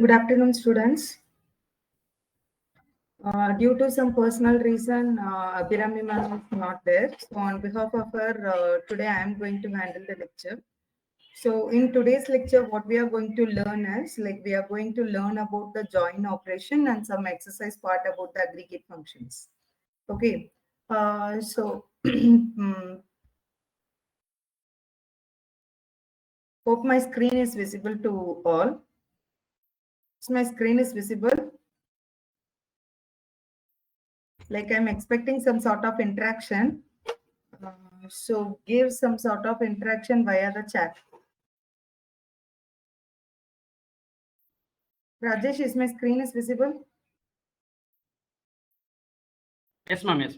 Good afternoon, students. Due to some personal reason, Abhirami ma'am is not there. So on behalf of her, today I am going to handle the lecture. So in today's lecture, what we are going to learn is, we are going to learn about the join operation and some exercise part about the aggregate functions. Okay. Hope my screen is visible to all. So my screen is visible. Like I'm expecting some sort of interaction. So give some sort of interaction via the chat. Rajesh, is my screen is visible? Yes, ma'am. Yes.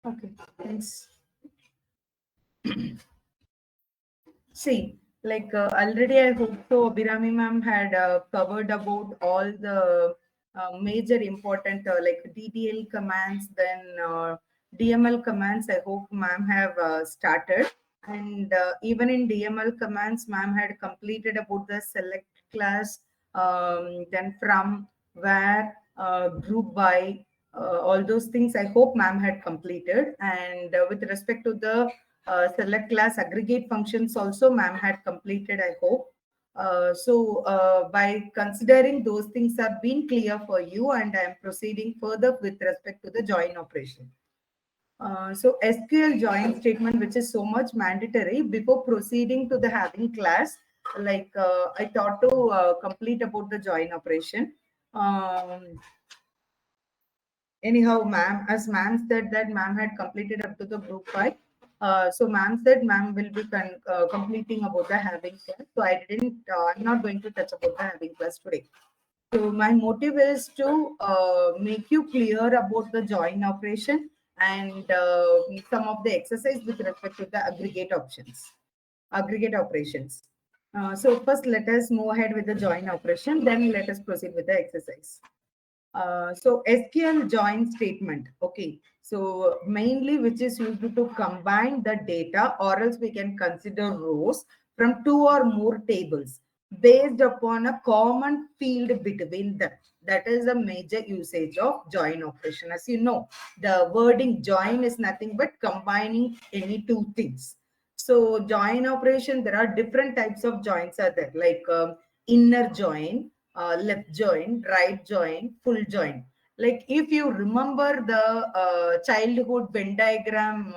Okay, thanks. See, already I hope so Abhirami ma'am had covered about all the major important like DDL commands, then DML commands. I hope ma'am have started. And even in DML commands, ma'am had completed about the select class, then from, where, group by, all those things. I hope ma'am had completed. And with respect to the select class aggregate functions also ma'am had completed, I hope. By considering those things have been clear for you, and I am proceeding further with respect to the join operation. So SQL join statement, which is so much mandatory before proceeding to the having class, I thought to complete about the join operation. Anyhow, ma'am, as ma'am said that ma'am had completed up to the group 5. So ma'am said ma'am will be completing about the having class. So I'm not going to touch about the having class today. So my motive is to make you clear about the join operation and some of the exercise with respect to the aggregate operations. So first let us move ahead with the join operation, then let us proceed with the exercise. So SQL join statement. Okay. So mainly which is used to combine the data, or else we can consider rows from two or more tables based upon a common field between them. That is a major usage of join operation. As you know, the wording join is nothing but combining any two things. So join operation, there are different types of joins are there, like inner join, left join, right join, full join. Like if you remember the childhood Venn diagram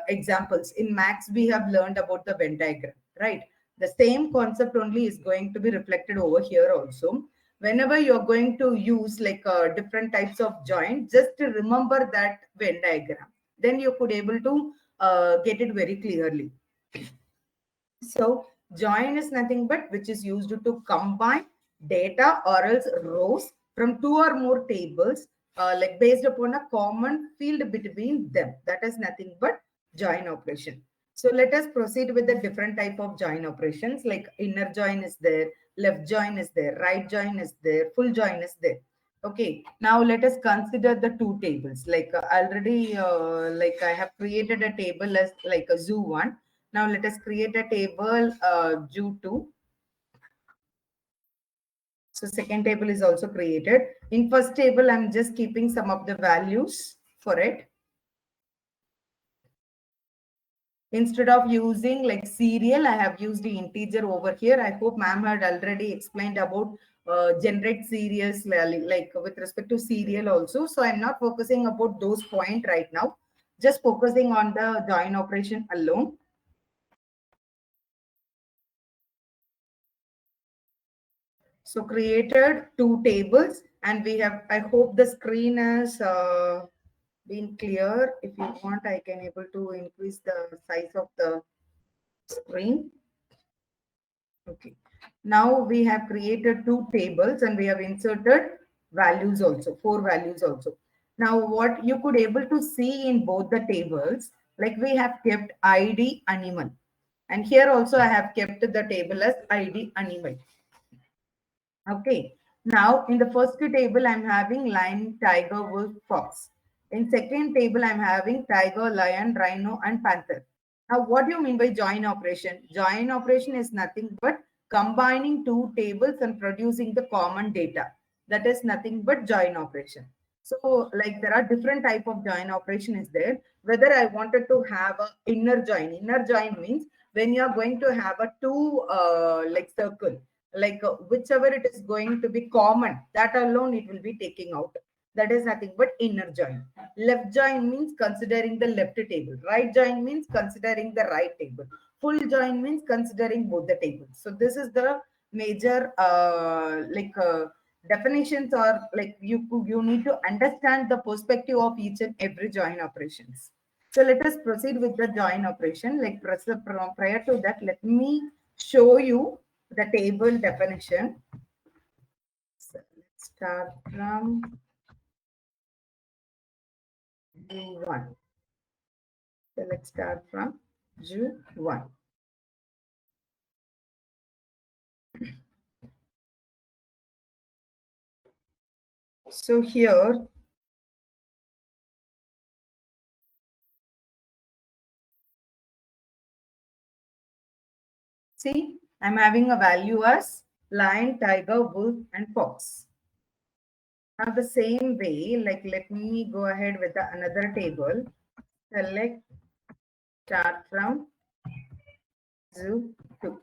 examples, in maths we have learned about the Venn diagram, right? The same concept only is going to be reflected over here also. Whenever you're going to use different types of joint, just to remember that Venn diagram, then you could able to get it very clearly. So join is nothing but which is used to combine data or else rows from two or more tables, like based upon a common field between them. That is nothing but join operation. So let us proceed with the different type of join operations, like inner join is there, left join is there, right join is there, full join is there. Okay, now let us consider the two tables. Already, I have created a table as like a zoo one. Now let us create a table due to. So second table is also created. In first table, I'm just keeping some of the values for it. Instead of using like serial, I have used the integer over here. I hope ma'am had already explained about generate series like with respect to serial also. So I'm not focusing about those points right now. Just focusing on the join operation alone. So created two tables, and we have, I hope the screen has been clear. If you want, I can able to increase the size of the screen. Okay. Now we have created two tables and we have inserted values also, four values also. Now what you could able to see in both the tables, like we have kept ID animal. And here also I have kept the table as ID animal. Okay. Now in the first table, I'm having lion, tiger, wolf, fox. In second table, I'm having tiger, lion, rhino, and panther. Now, what do you mean by join operation? Join operation is nothing but combining two tables and producing the common data. That is nothing but join operation. So like there are different type of join operation is there. Whether I wanted to have a inner join means when you are going to have a two like circle, like whichever it is going to be common, that alone it will be taking out. That is nothing but inner join. Left join means considering the left table. Right join means considering the right table. Full join means considering both the tables. So this is the major definitions, or like you need to understand the perspective of each and every join operations. So let us proceed with the join operation. Like prior to that, let me show you the table definition. So let's start from Ju1. So let's start from Ju1. So here, see, I'm having a value as lion, tiger, wolf, and fox. Now the same way, like let me go ahead with another table. Select, start from Zoo2.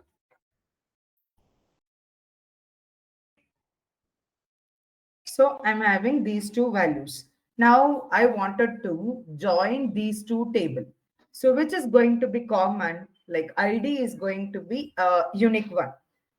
So I'm having these two values. Now I wanted to join these two tables. So which is going to be common, like ID is going to be a unique one.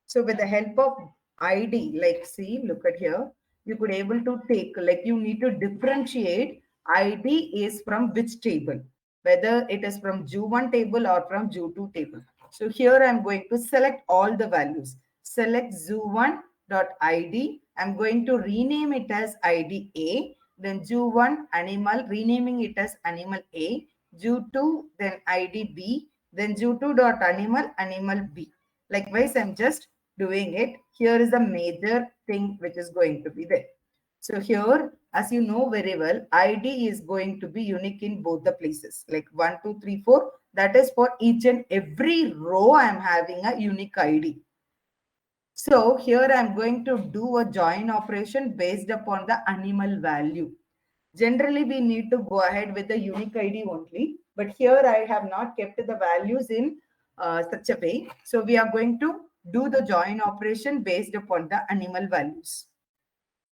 So with the help of ID, like see, look at here, you could able to take, like you need to differentiate ID is from which table, whether it is from Ju1 table or from Ju2 table. So here I'm going to select all the values. Select Zu1 dot id. I'm going to rename it as id a. Then Ju1 animal, renaming it as animal a. Ju2, then id b. Then Ju2 dot animal b. Likewise, I'm just doing it. Here is the major thing which is going to be there. So here, as you know very well, ID is going to be unique in both the places. Like 1, 2, 3, 4. That is for each and every row I am having a unique ID. So here I'm going to do a join operation based upon the animal value. Generally, we need to go ahead with the unique ID only. But here I have not kept the values in such a way. So we are going to do the join operation based upon the animal values.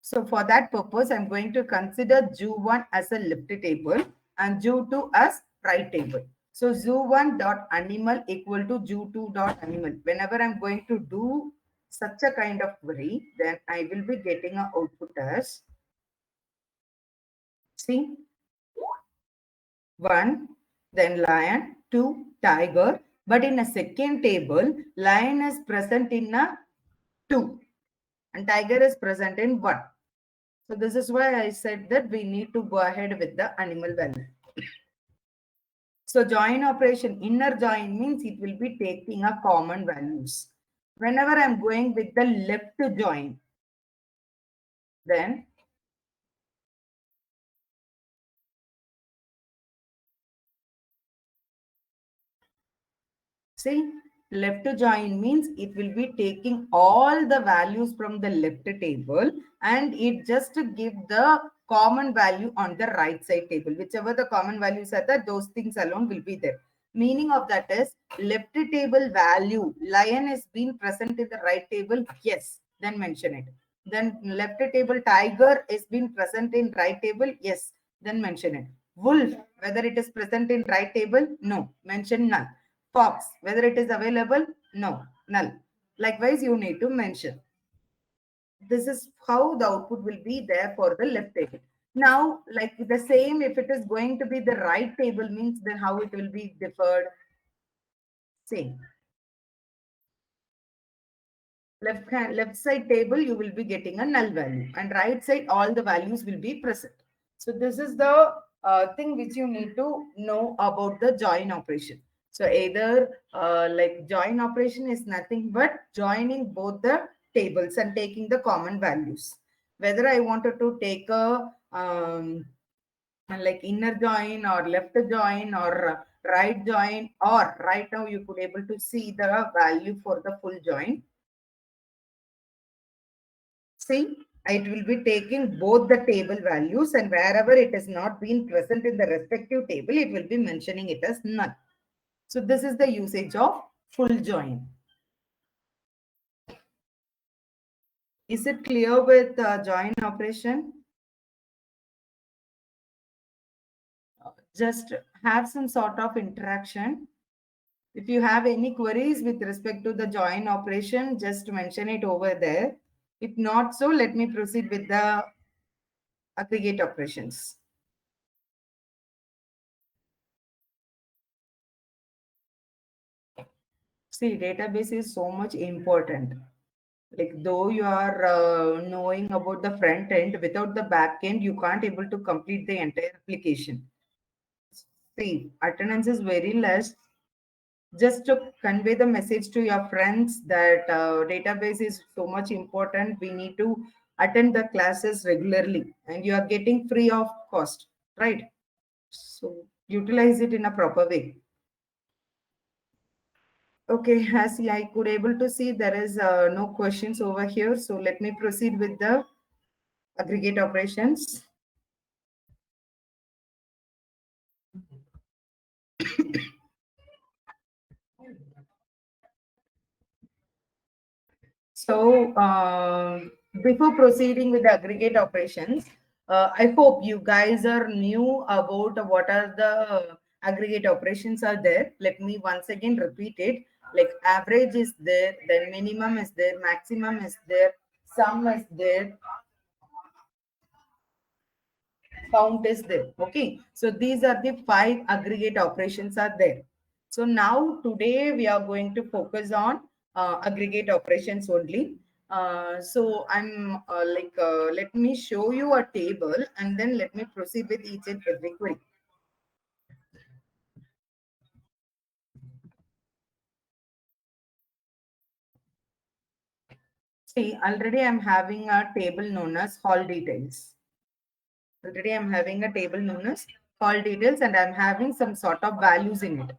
So for that purpose, I'm going to consider Ju1 as a left table and Ju2 as right table. So Ju1 dot animal equal to Ju2 dot animal. Whenever I'm going to do such a kind of query, then I will be getting an output as, see, 1, then lion, 2, tiger. But in a second table, lion is present in a 2 and tiger is present in 1. So this is why I said that we need to go ahead with the animal value. So join operation, inner join means it will be taking a common values. Whenever I'm going with the left join, then see, left join means it will be taking all the values from the left table and it just to give the common value on the right side table. Whichever the common values are there, those things alone will be there. Meaning of that is left table value, lion is being present in the right table. Yes, then mention it. Then left table tiger is being present in right table. Yes, then mention it. Wolf, whether it is present in right table, no, mention none. Fox, whether it is available, no, null. Likewise, you need to mention. This is how the output will be there for the left table. Now, like the same, if it is going to be the right table means then how it will be deferred. Same. Left side table, you will be getting a null value and right side, all the values will be present. So this is the thing which you need to know about the join operation. So either like join operation is nothing but joining both the tables and taking the common values. Whether I wanted to take a like inner join or left join or right join, or right now you could able to see the value for the full join. See, it will be taking both the table values, and wherever it has not been present in the respective table, it will be mentioning it as none. So this is the usage of full join. Is it clear with join operation? Just have some sort of interaction. If you have any queries with respect to the join operation, just mention it over there. If not so, let me proceed with the aggregate operations. See, database is so much important. Like though you are knowing about the front end, without the back end, you can't able to complete the entire application. See, attendance is very less. Just to convey the message to your friends that database is so much important. We need to attend the classes regularly, and you are getting free of cost, right? So utilize it in a proper way. Okay, as I could able to see, there is no questions over here. So let me proceed with the aggregate operations. So before proceeding with the aggregate operations, I hope you guys are new about what are the aggregate operations are there. Let me once again repeat it. Like average is there, then minimum is there, maximum is there, sum is there, count is there. Okay, so these are the five aggregate operations are there. So now today we are going to focus on aggregate operations only. So I'm let me show you a table and then let me proceed with each and every query. See, already I'm having a table known as hall details. Already I'm having a table known as hall details, and I'm having some sort of values in it.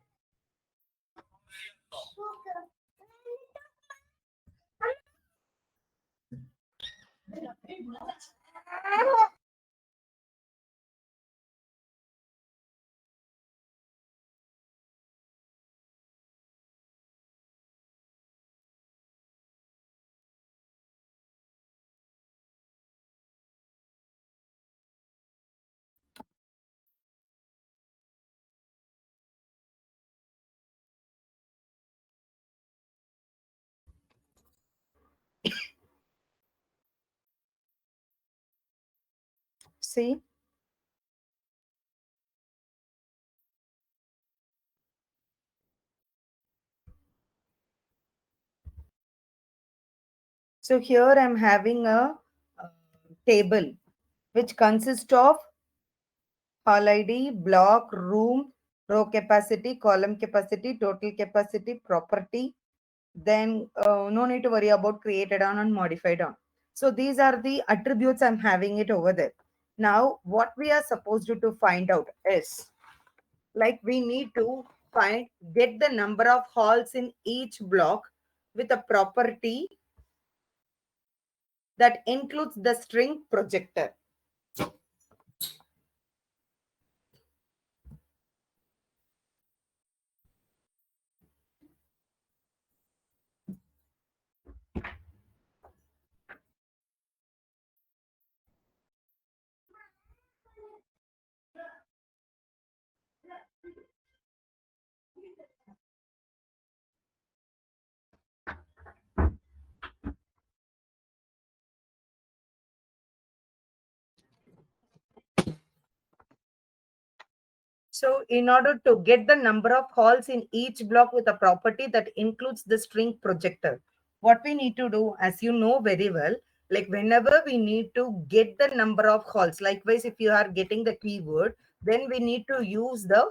See, so here I'm having a table which consists of hall ID, block, room, row capacity, column capacity, total capacity, property. Then no need to worry about created on and modified on. So these are the attributes I'm having it over there. Now what we are supposed to find out is like we need to get the number of halls in each block with a property that includes the string projector. So in order to get the number of halls in each block with a property that includes the string projector, what we need to do, as you know very well, like whenever we need to get the number of halls, likewise, if you are getting the keyword, then we need to use the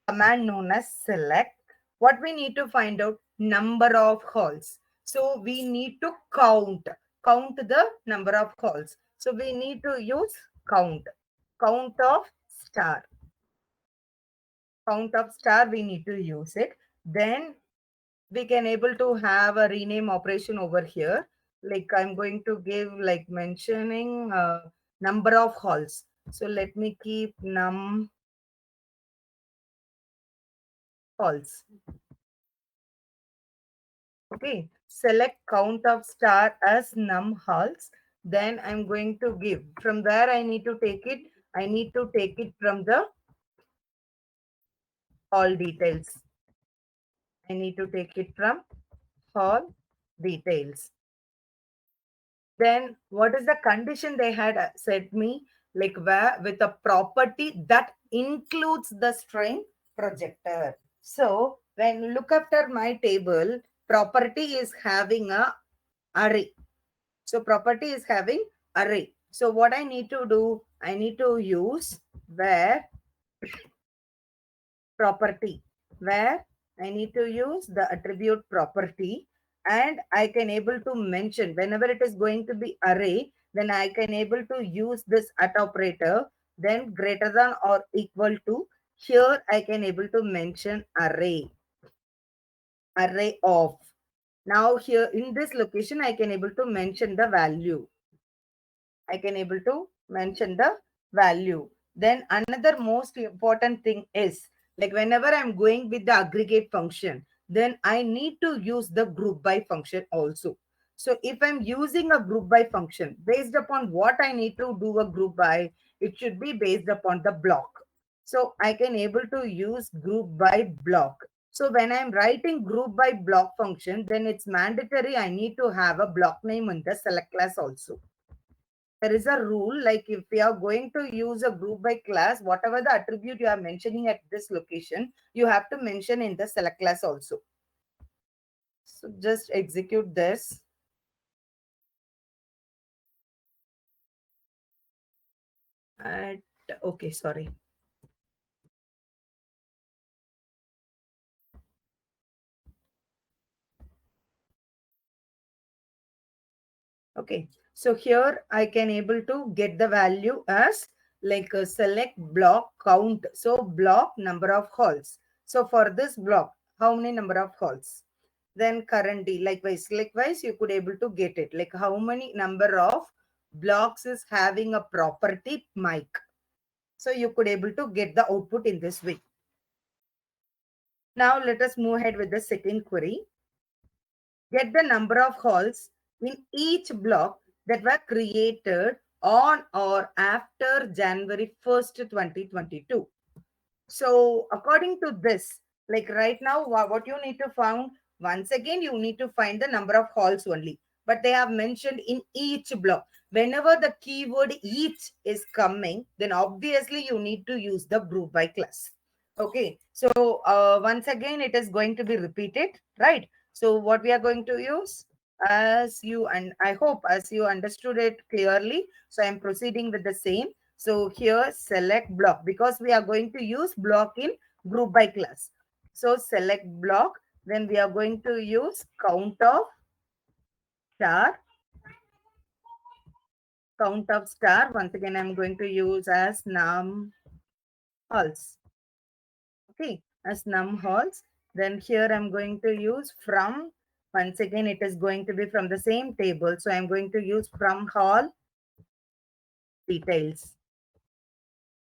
command known as select. What we need to find out number of halls. So we need to count the number of halls. So we need to use count of star. Count of star we need to use it. Then we can able to have a rename operation over here. like I'm going to give like mentioning number of halls. So let me keep num halls. Okay, select count of star as num halls. Then I'm going to give from where I need to take it. I need to take it from the hall details. I need to take it from hall details. Then what is the condition they had said me? Like where with a property that includes the string projector. So when you look after my table, property is having a array. So property is having array. So what I need to do, I need to use where property, where I need to use the attribute property, and I can able to mention whenever it is going to be array, then I can able to use this at operator, then greater than or equal to. Here I can able to mention array of. Now here in this location, I can able to mention the value. I can able to mention the value. Then another most important thing is like whenever I'm going with the aggregate function, then I need to use the group by function also. So if I'm using a group by function, based upon what I need to do a group by, it should be based upon the block. So I can able to use group by block. So when I'm writing group by block function, then it's mandatory I need to have a block name in the select class also. There is a rule like if we are going to use a group by class, whatever the attribute you are mentioning at this location, you have to mention in the select class also. So just execute this. And okay, sorry. Okay, so here I can able to get the value as like a select block count. So block number of halls. So for this block, how many number of halls? Then currently, likewise, you could able to get it. Like how many number of blocks is having a property mic. So you could able to get the output in this way. Now let us move ahead with the second query. Get the number of halls in each block that were created on or after January 1st, 2022. So according to this, like right now, what you need to find, once again, you need to find the number of halls only. But they have mentioned in each block. Whenever the keyword each is coming, then obviously you need to use the group by class. Okay, so once again, it is going to be repeated, right? So what we are going to use, as you, and I hope as you understood it clearly, so I'm proceeding with the same. So here select block because we are going to use block in group by class. So select block, then we are going to use count of star. Count of star. Once again, I'm going to use as num halls. Okay, as num halls. Then here I'm going to use from. Once again, it is going to be from the same table. So I'm going to use from hall details.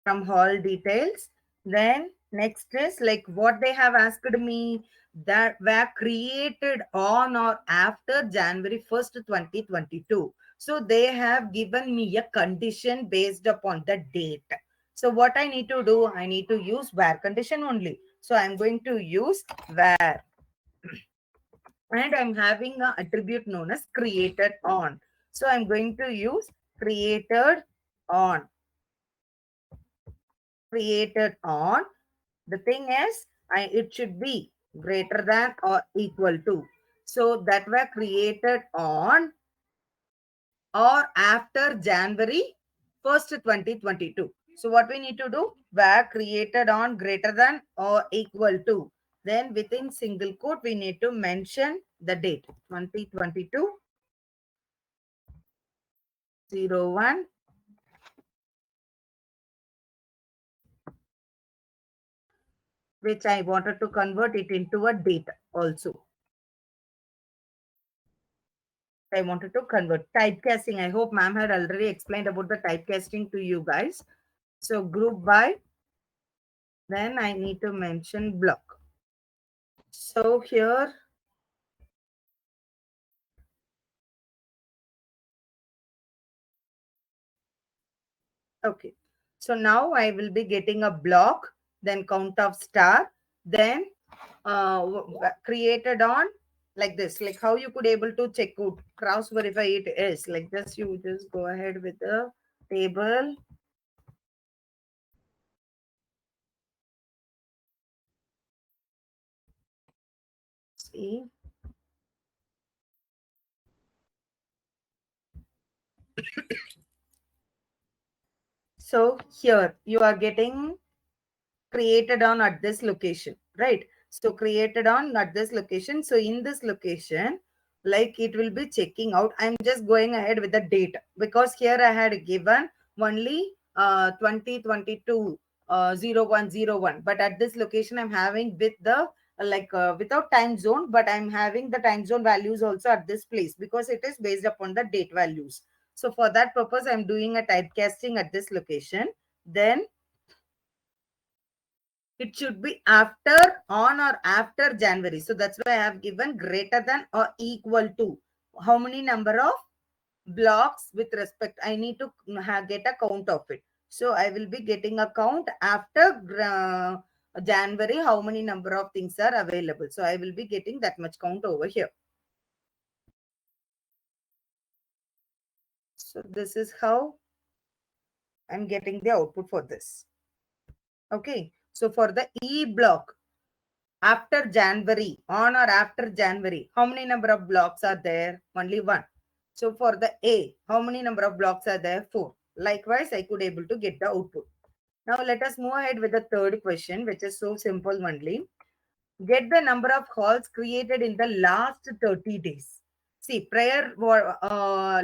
From hall details. Then next is like what they have asked me that were created on or after January 1st, 2022. So they have given me a condition based upon the date. So what I need to do, I need to use where condition only. So I'm going to use where. And I'm having an attribute known as created on. So I'm going to use created on. Created on. The thing is, it should be greater than or equal to. So that were created on or after January 1st, 2022. So what we need to do, were created on greater than or equal to. Then within single quote, we need to mention the date 2022 01, which I wanted to convert it into a date also. I wanted to convert. Typecasting. I hope ma'am had already explained about the typecasting to you guys. So group by, then I need to mention block. So here, okay. So now I will be getting a block, then count of star, then created on like this, like how you could able to check out, cross verify it is like this. You just go ahead with the table. See. So here you are getting created on at this location, right? So created on at this location. So in this location, like it will be checking out. I'm just going ahead with the date because here I had given only 2022 0101, but at this location I'm having with the without time zone, but I'm having the time zone values also at this place because it is based upon the date values. So for that purpose, I'm doing a typecasting at this location. Then it should be after, on or after January. So that's why I have given greater than or equal to. How many number of blocks with respect? I need to get a count of it. So I will be getting a count after January, how many number of things are available. So I will be getting that much count over here. So this is how I'm getting the output for this. Okay. So for the E block, after January, on or after January, how many number of blocks are there? Only one. So for the A, how many number of blocks are there? 4. Likewise, I could able to get the output. Now let us move ahead with the third question, which is so simple only. Get the number of halls created in the last 30 days. See, prior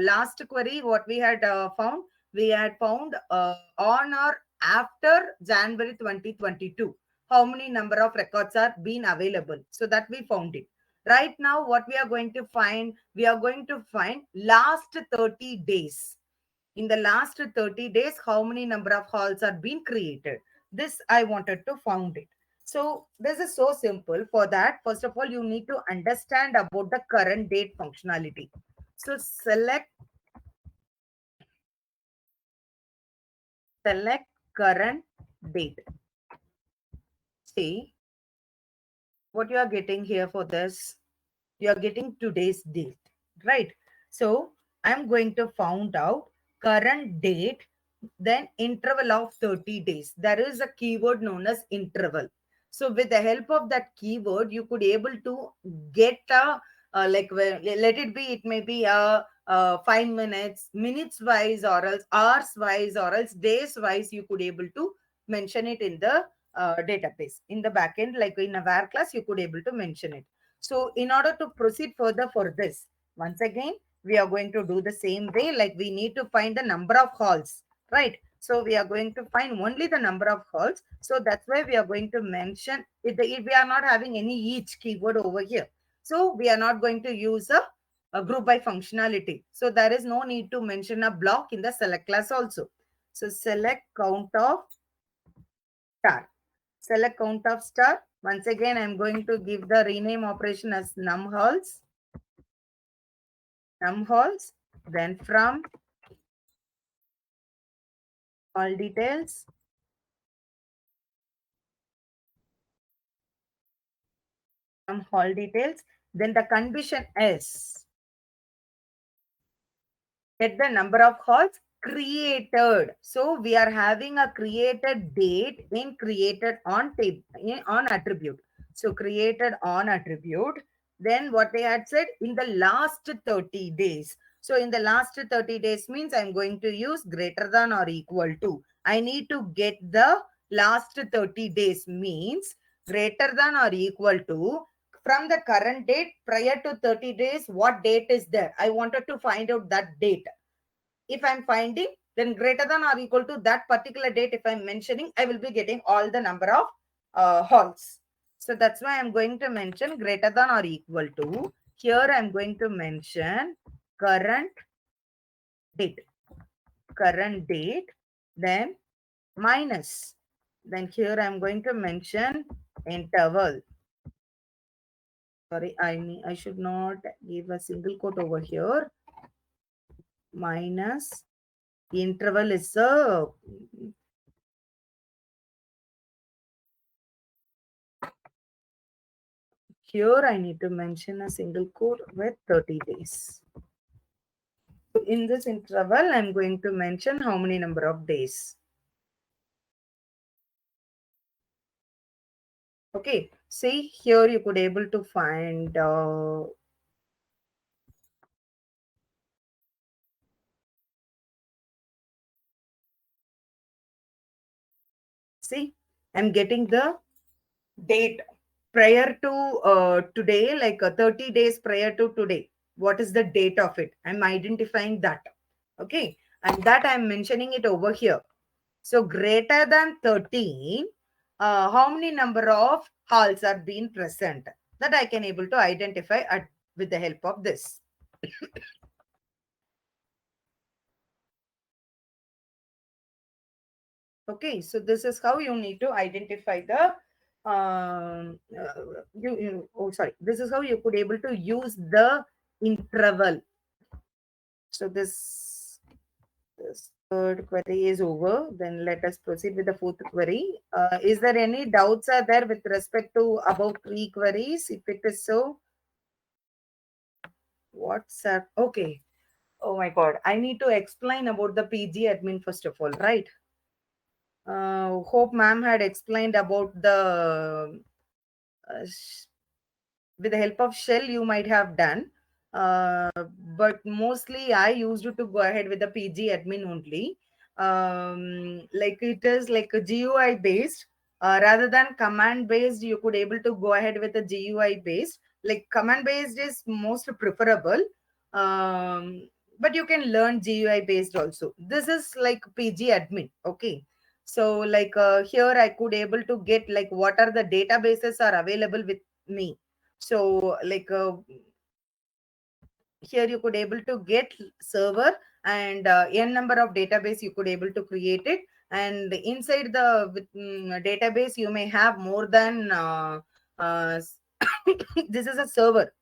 last query, what we had found, we had found on or after January 2022, how many number of records are being available. So that we found it. Right now, what we are going to find, we are going to find last 30 days. In the last 30 days, how many number of halls are being created? This I wanted to find it. So this is so simple. For that, first of all, you need to understand about the current date functionality. So select current date. See what you are getting here for this. You are getting today's date, right? So I'm going to find out current date, then interval of 30 days. There is a keyword known as interval. So with the help of that keyword, you could able to get a let it be, it may be a 5 minutes, minutes wise, or else hours wise, or else days wise. You could able to mention it in the database in the backend, like in a var class. You could able to mention it. So in order to proceed further for this, once again, we are going to do the same way. Like we need to find the number of halls, right? So we are going to find only the number of halls. So that's why we are going to mention if we are not having any each keyword over here. So we are not going to use a group by functionality. So there is no need to mention a block in the select class also. So select count of star. Select count of star. Once again, I'm going to give the rename operation as num halls. Num halls. Then from all details. From hall details. Then the condition is get the number of halls created. So we are having a created date in created on table on attribute. So created on attribute. Then what they had said in the last 30 days. So in the last 30 days means I'm going to use greater than or equal to. I need to get the last 30 days means greater than or equal to from the current date prior to 30 days. What date is there? I wanted to find out that date. If I'm finding, then greater than or equal to that particular date, if I'm mentioning, I will be getting all the number of halls. So that's why I'm going to mention greater than or equal to. Here I'm going to mention current date, then minus. Then here I'm going to mention interval. Sorry, I should not give a single quote over here. Minus interval is a here I need to mention a single quote with 30 days. In this interval, I'm going to mention how many number of days. Okay, see here you could able to find see, I'm getting the date prior to today, like 30 days prior to today. What is the date of it? I'm identifying that. Okay, and that I'm mentioning it over here. So greater than 13, how many number of halls are being present? That I can able to identify with the help of this. Okay, so this is how you need to identify the this is how you could able to use the interval. So this third query is over. Then let us proceed with the fourth query. Is there any doubts are there with respect to above three queries? If it is so, what's that? Okay. Oh my God. I need to explain about the PG admin first of all, right? Hope ma'am had explained about the with the help of shell you might have done, but mostly I used to go ahead with the PG admin only. Like it is like a GUI based, rather than command based. You could able to go ahead with a GUI based. Like command based is most preferable, but you can learn GUI based also. This is like PG admin. Okay, so like here I could able to get like what are the databases are available with me. So like here you could able to get server and n number of database you could able to create it, and inside the database you may have more than this is a server.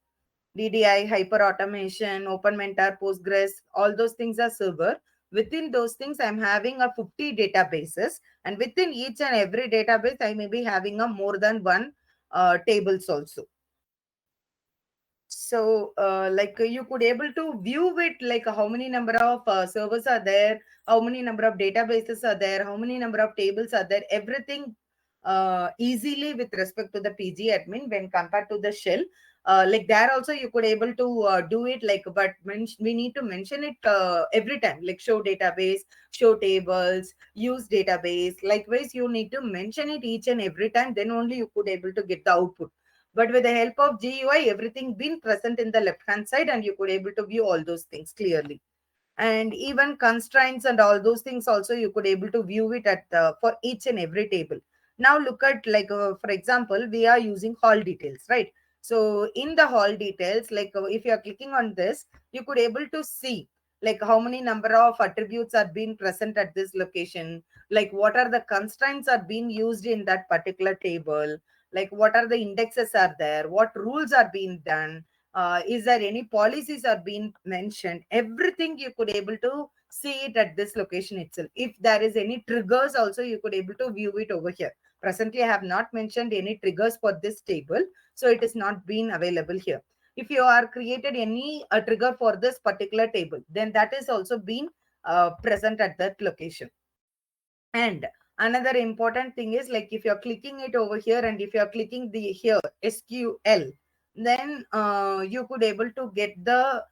DDI, hyper automation, open mentor, Postgres, all those things are server. Within those things, I'm having a 50 databases, and within each and every database, I may be having a more than one tables also. So like you could able to view it like how many number of servers are there, how many number of databases are there, how many number of tables are there, everything easily with respect to the PG admin when compared to the shell. Like there also you could able to do it like, but we need to mention it every time, like show database, show tables, use database. Likewise you need to mention it each and every time, then only you could able to get the output. But with the help of GUI, everything been present in the left hand side, and you could able to view all those things clearly. And even constraints and all those things also you could able to view it at for each and every table. Now look at like for example, we are using hall details, right? So in the hall details, like if you are clicking on this, you could able to see like how many number of attributes are being present at this location, like what are the constraints are being used in that particular table, like what are the indexes are there, what rules are being done, is there any policies are being mentioned, everything you could able to see it at this location itself. If there is any triggers also you could able to view it over here. Presently I have not mentioned any triggers for this table, so it is not been available here. If you are created any trigger for this particular table, then that is also been present at that location. And another important thing is like if you're clicking it over here, and if you're clicking the here SQL, then you could able to get the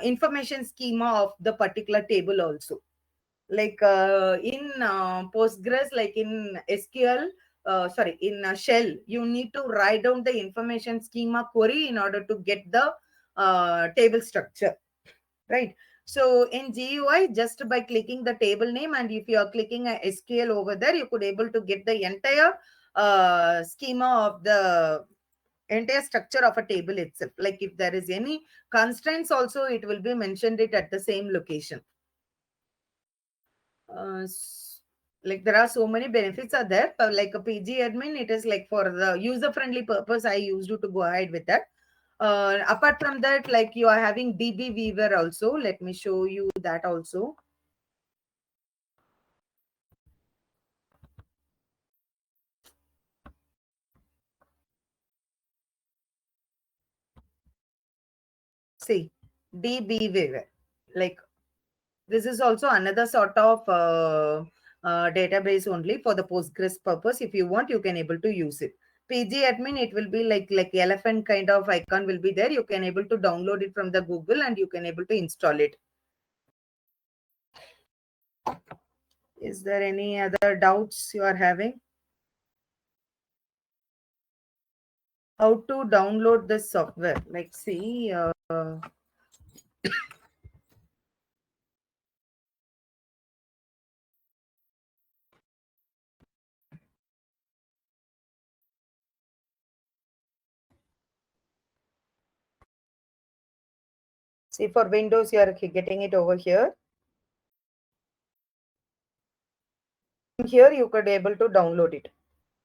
information schema of the particular table also. Like in Postgres, like in SQL, sorry, in Shell, you need to write down the information schema query in order to get the table structure, right? So in GUI, just by clicking the table name, and if you are clicking a SQL over there, you could able to get the entire schema of the entire structure of a table itself. Like if there is any constraints also, it will be mentioned it at the same location. Like there are so many benefits are there, but like a PG admin, it is like for the user friendly purpose I used to go ahead with that. Apart from that, like you are having DB Weaver also. Let me show you that also. See, DB Weaver. Like this is also another sort of database only for the Postgres purpose. If you want, you can able to use it. PG admin, it will be like elephant kind of icon will be there. You can able to download it from the Google and you can able to install it. Is there any other doubts you are having? How to download this software? Like see, see for Windows, you are getting it over here. Here you could able to download it.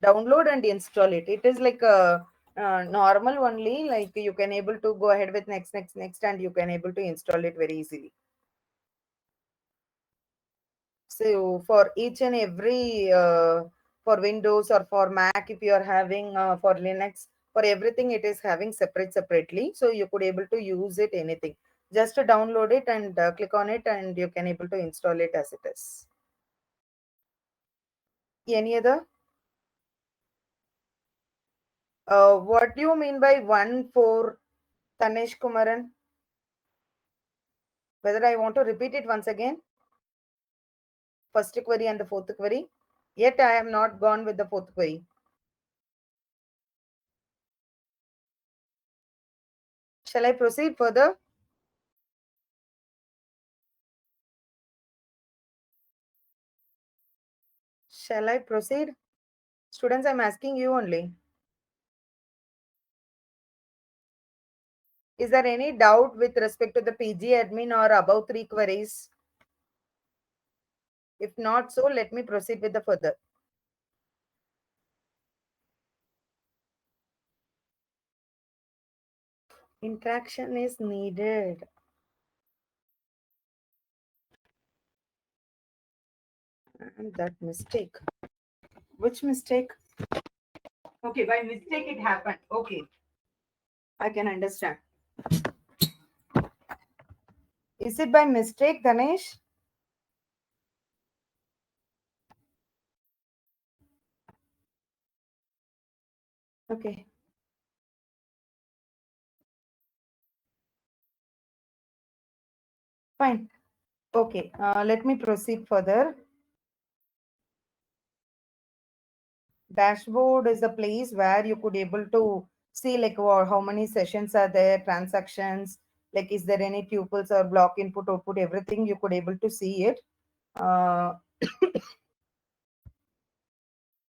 Download and install it. It is like a normal only. Like you can able to go ahead with next, and you can able to install it very easily. So for each and every for Windows or for Mac, if you are having for Linux, for everything it is having separately. So you could able to use it anything. Just to download it and click on it, and you can able to install it as it is. Any other? What do you mean by 1 4 Tanesh Kumaran? Whether I want to repeat it once again? First query and the fourth query. Yet I am not gone with the fourth query. Shall I proceed further? Shall I proceed? Students, I'm asking you only. Is there any doubt with respect to the PG admin or above 3 queries? If not so, let me proceed with the further. Interaction is needed. And that mistake. Which mistake? Okay, by mistake it happened. Okay, I can understand. Is it by mistake, Ganesh? Okay, fine. Okay, let me proceed further. Dashboard is the place where you could able to see like how many sessions are there, transactions, like is there any tuples or block input output, everything you could able to see it. Uh,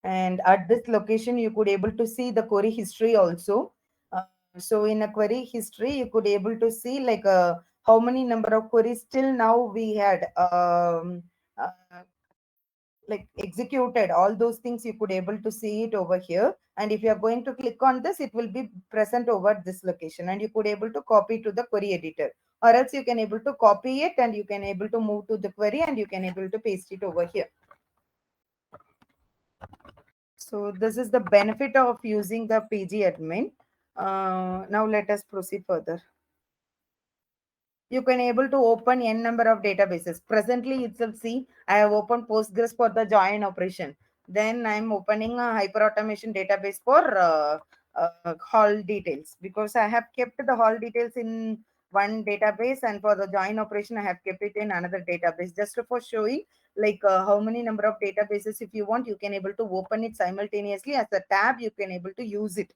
and at this location you could able to see the query history also. Uh, so in a query history you could able to see like how many number of queries till now we had uh, like executed. All those things you could able to see it over here, and if you are going to click on this, it will be present over this location, and you could able to copy to the query editor, or else you can able to copy it and you can able to move to the query and you can able to paste it over here. So this is the benefit of using the PG admin. Now let us proceed further. You can able to open n number of databases. Presently itself, see, I have opened Postgres for the join operation. Then I'm opening a hyper automation database for hall details, because I have kept the hall details in one database, and for the join operation I have kept it in another database, just for showing like how many number of databases. If you want, you can able to open it simultaneously as a tab, you can able to use it.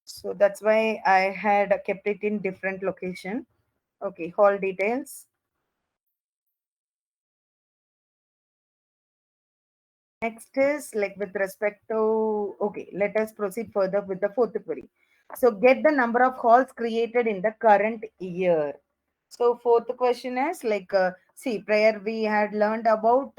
So that's why I had kept it in different location. Okay, hall details. Next is like with respect to, okay, let us proceed further with the fourth query. So get the number of halls created in the current year. So fourth question is like, see, prior we had learned about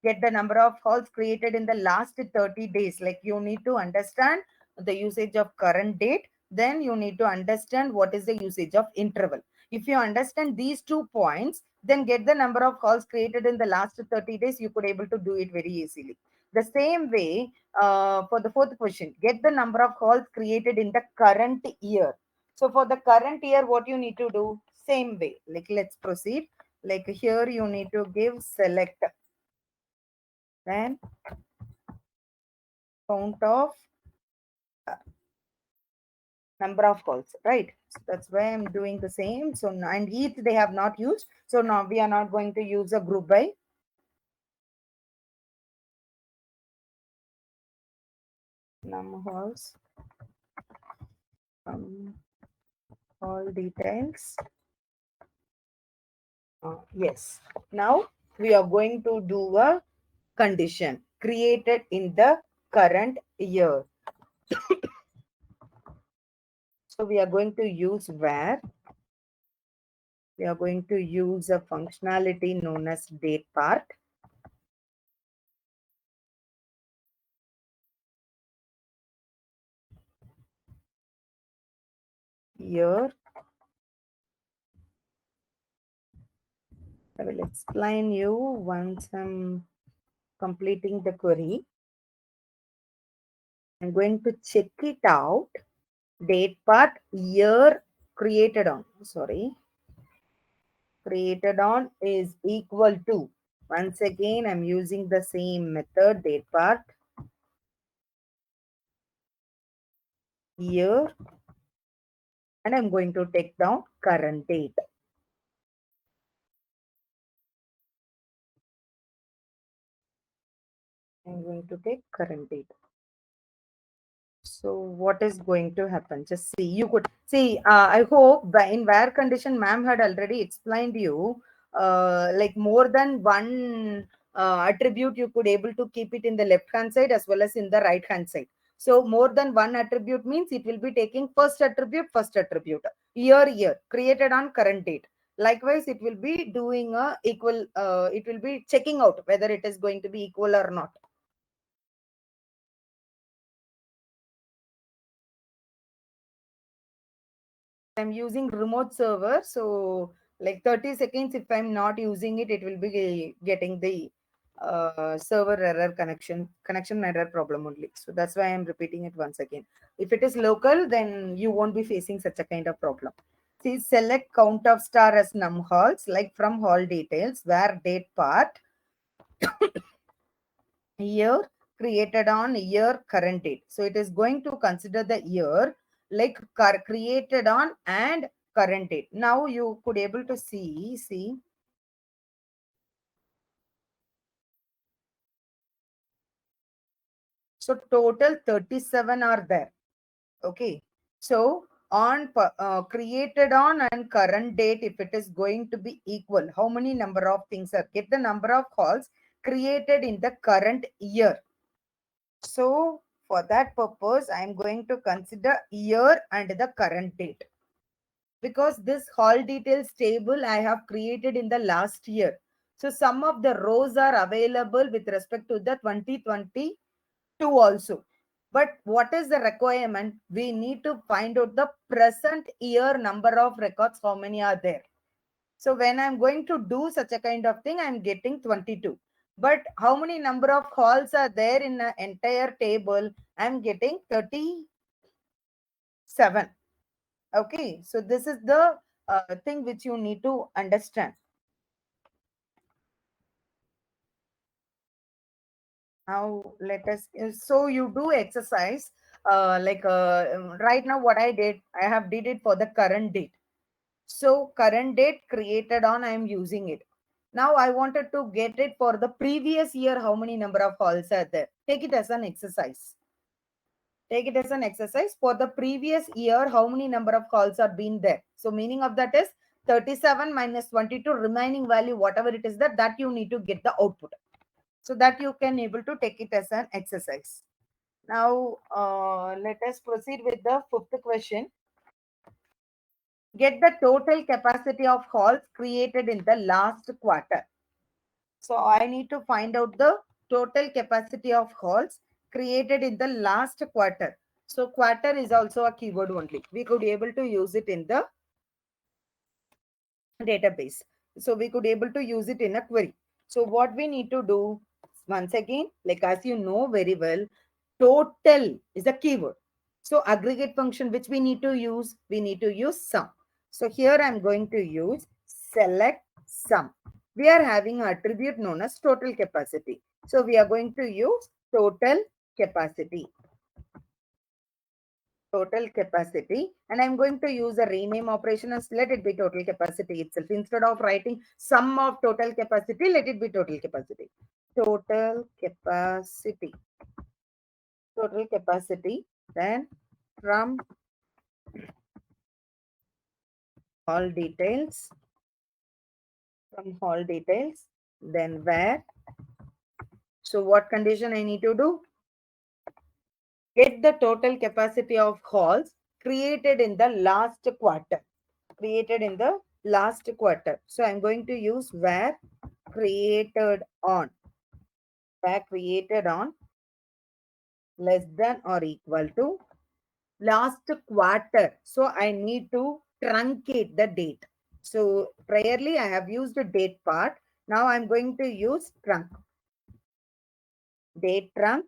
get the number of halls created in the last 30 days. Like you need to understand the usage of current date, then you need to understand what is the usage of interval. If you understand these 2 points, then get the number of halls created in the last 30 days, you could able to do it very easily. The same way, for the fourth question, get the number of halls created in the current year. So for the current year, what you need to do? Same way. Like let's proceed. Like here you need to give select, then count of number of calls, right? So that's why I'm doing the same. So and each they have not used. So now we are not going to use a group by. Num halls, all details. Yes. Now we are going to do a condition created in the current year. So we are going to use where we are going to use a functionality known as date part. Year. I will explain you once I'm completing the query. I'm going to check it out. Date part, year created on, sorry, created on is equal to, once again, I'm using the same method, date part, year, and I'm going to take down current date. I'm going to take current date. So what is going to happen? Just see, you could see, I hope in where condition ma'am had already explained you, like more than one attribute you could able to keep it in the left hand side as well as in the right hand side. So more than one attribute means it will be taking first attribute, year, created on current date. Likewise, it will be doing a equal, it will be checking out whether it is going to be equal or not. I'm using remote server, so like 30 seconds, if I'm not using it, it will be getting the server error connection error problem only. So that's why I'm repeating it once again. If it is local, then you won't be facing such a kind of problem. See, select count of star as num halls, like from hall details, where date part, year created on year current date. So it is going to consider the year like created on and current date. Now you could able to see. So total 37 are there. Okay. So on created on and current date, if it is going to be equal, how many number of things are? Get the number of calls created in the current year. So for that purpose, I am going to consider year and the current date. Because this hall details table I have created in the last year. So some of the rows are available with respect to the 2022 also. But what is the requirement? We need to find out the present year number of records, how many are there. So when I'm going to do such a kind of thing, I'm getting 22. But how many number of calls are there in an entire table? I'm getting 37. Okay, so this is the thing which you need to understand. Now let us, so you do exercise right now what I did, I have did it for the current date. So current date created on, I am using it. Now I wanted to get it for the previous year, how many number of calls are there. Take it as an exercise. Take it as an exercise for the previous year, how many number of calls are being there. So meaning of that is 37 minus 22, remaining value, whatever it is that you need to get the output. So that you can able to take it as an exercise. Now, let us proceed with the fifth question. Get the total capacity of halls created in the last quarter. So I need to find out the total capacity of halls created in the last quarter. So quarter is also a keyword only. We could be able to use it in the database. So we could able to use it in a query. So what we need to do, once again, like as you know very well, total is a keyword. So aggregate function which we need to use sum. So here I'm going to use select sum. We are having an attribute known as total capacity. So we are going to use total capacity. Total capacity, and I'm going to use a rename operation as let it be total capacity itself. Instead of writing sum of total capacity, let it be total capacity. Total capacity. Total capacity. Then from all details. From all details. Then where. So what condition I need to do? Get the total capacity of halls created in the last quarter. Created in the last quarter. So I'm going to use where created on. Where created on less than or equal to last quarter. So I need to truncate the date. So priorly I have used the date part. Now I'm going to use trunk. Date trunk.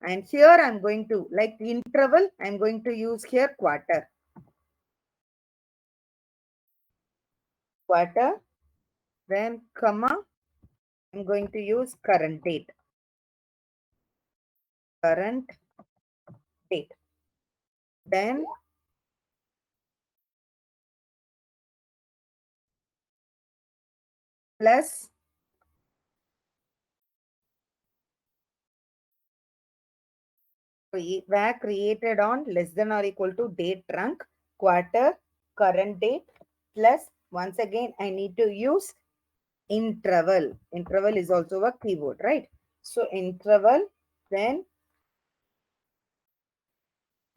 And here I'm going to, like interval, I'm going to use here quarter. Quarter. Then comma, I'm going to use current date. Current date. Then plus were created on less than or equal to date trunk, quarter, current date, plus once again I need to use interval. Interval is also a keyword, right? So interval, then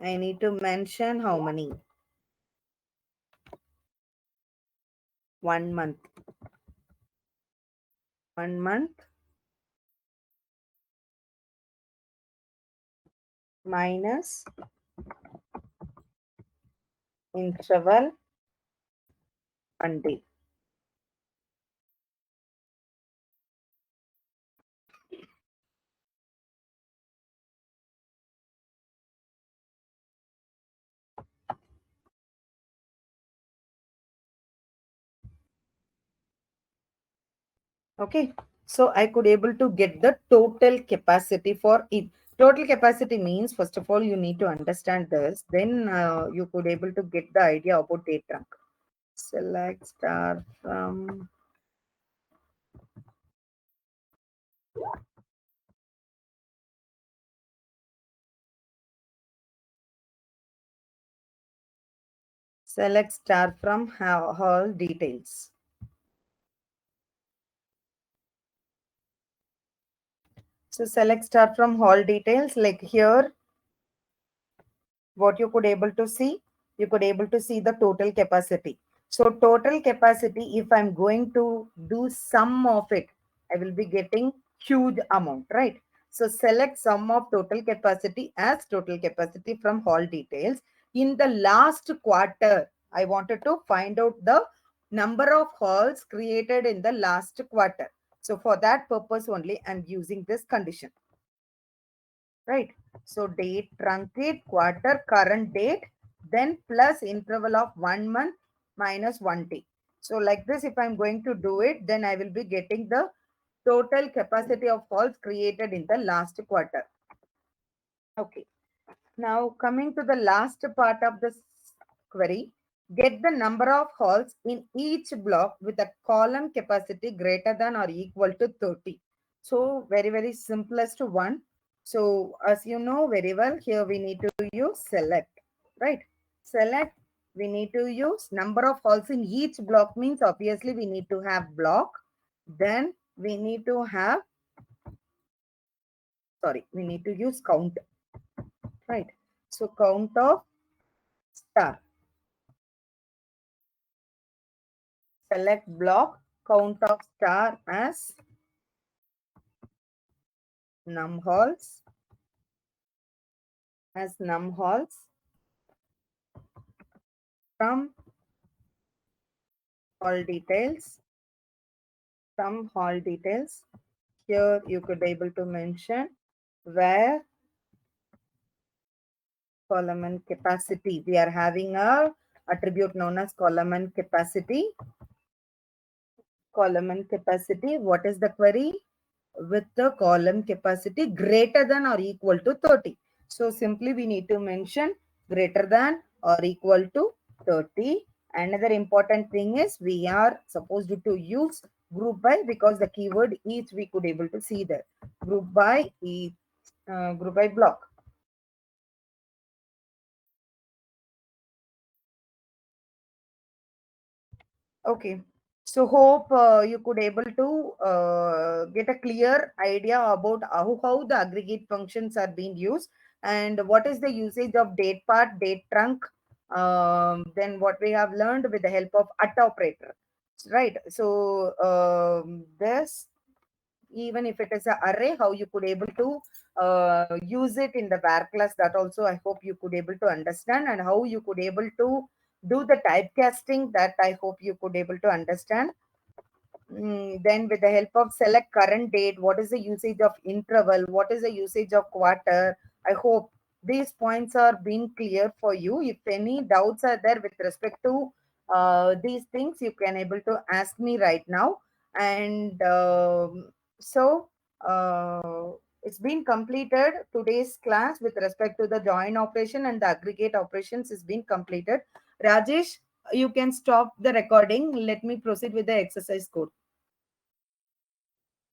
I need to mention how many? 1 month. 1 month minus interval 1 day. Okay, so I could able to get the total capacity for it. Total capacity means, first of all, you need to understand this. Then you could able to get the idea about date trunk. Select star from select star from all details. So select star from all details. Like here, what you could able to see, you could able to see the total capacity. So total capacity, if I'm going to do sum of it, I will be getting huge amount, right? So select sum of total capacity as total capacity from all details. In the last quarter, I wanted to find out the number of halls created in the last quarter. So for that purpose only, I'm using this condition, right? So date truncate quarter current date, then plus interval of 1 month minus 1 day. So like this, if I'm going to do it, then I will be getting the total capacity of halls created in the last quarter. Okay. Now coming to the last part of this query, get the number of halls in each block with a column capacity greater than or equal to 30. So very simplest one. So as you know very well, here we need to use select, right? Select, we need to use number of halls in each block means obviously we need to have block. Then we need to have, sorry, we need to use count. right? So count of star. Select block count of star as numHalls, from hall details, Here you could able to mention where column and capacity. We are having a attribute known as column and capacity. What is the query? With the column capacity greater than or equal to 30. So simply we need to mention greater than or equal to 30. Another important thing is we are supposed to use group by, because the keyword each we could able to see there. Group by each, group by block. Okay. So hope you could able to get a clear idea about how the aggregate functions are being used, and what is the usage of date part, date trunk, then what we have learned with the help of at operator, right? So this, even if it is an array, how you could able to use it in the var class, that also I hope you could able to understand, and how you could able to do the typecasting, that I hope you could able to understand. Then with the help of select current date, what is the usage of interval, what is the usage of quarter, I hope these points are being clear for you. If any doubts are there with respect to these things, you can able to ask me right now. And so it's been completed. Today's class with respect to the join operation and the aggregate operations is being completed. Rajesh, you can stop the recording. Let me proceed with the exercise code.